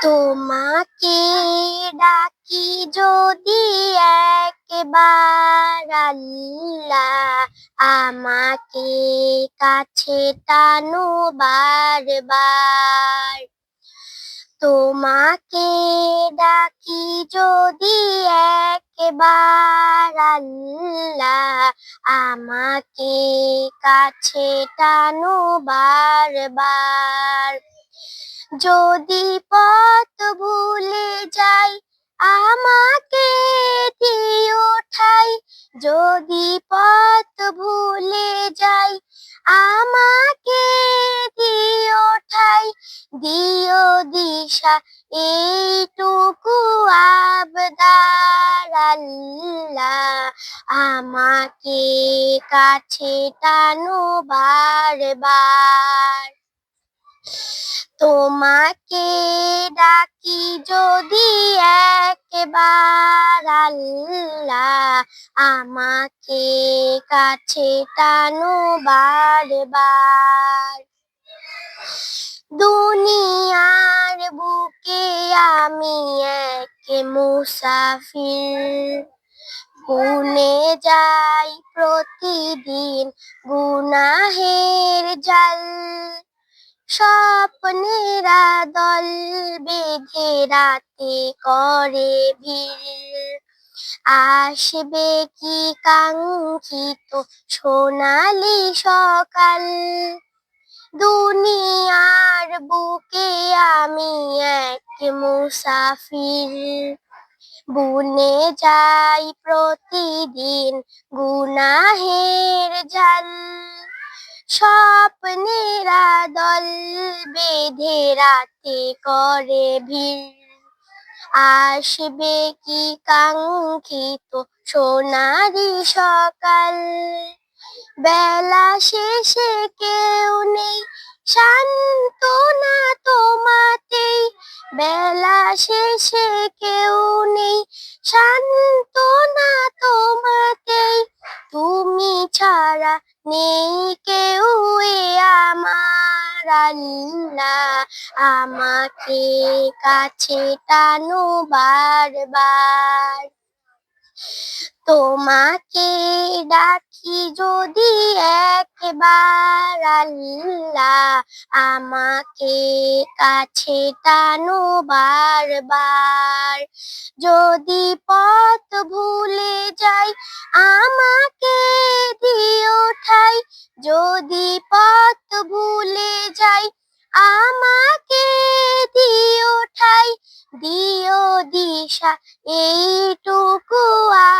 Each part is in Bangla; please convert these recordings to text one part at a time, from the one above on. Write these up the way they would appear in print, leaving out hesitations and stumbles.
তোমাকে ডাকি যদি একবার আল্লাহ, আমাকে কাছে টানো বারবার। তোমাকে ডাকি যদি একবার আল্লাহ, আমাকে কাছে টানো বারবার। যদি পথ ভুলে যাই, আমাকে দিও ঠাই। যদি পথ ভুলে যাই, আমাকে দিও ঠাই। দিও দিশা, এইটুকু আবদার আল্লাহ, আমাকে কাছে টানো বারবার। তোমাকে ডাকি যদি একবার আল্লাহ, আমাকে কাছে টানো বারবার। দুনিয়ার বুকে আমি এক মুসাফির, গুনে যাই প্রতিদিন গুনাহের জাল। স্বপ্নেরা দল বেঁধে রাতে করে ভিড়, আসবে কি কাঙ্ক্ষিত সোনালি সকাল। দুনিয়ার বুকে আমি এক মুসাফির, বুনে যাই প্রতিদিন গুনাহের জাল। স্বপ্নেরা দল বেঁধে রাতে করে ভিড়, আসবে কি কাঙ্ক্ষিত সোনারি সকাল। বেলা শেষে কেউ নেই সান্ত্বনা তোমাতেই, বেলা শেষে কেউ নেই সান্ত্বনা তোমাতেই। তুমি ছাড়া নেই কেউ এ আমার আল্লাহ, আমাকে কাছে টানো বারবার। তোমাকে ডাকি যদি একবার আল্লাহ, আমাকে কাছে টানো বারবার। যদি পথ ভুলে যাই, আমাকে দিও ঠাই। যদি পথ ভুলে যাই, আমাকে দিও ঠাই। দিও দিশা, এইটুকু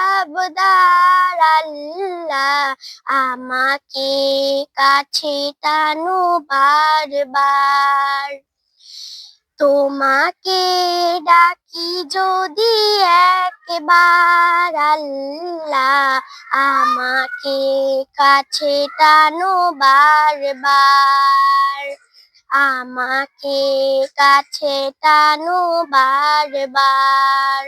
আবদার আল্লাহ, আমাকে কাছে টানো বারবার। তোমাকে ডাকি যদি একবার আল্লাহ, আমাকে কাছে টানো বারবার। আমাকে কাছে টানো বারবার।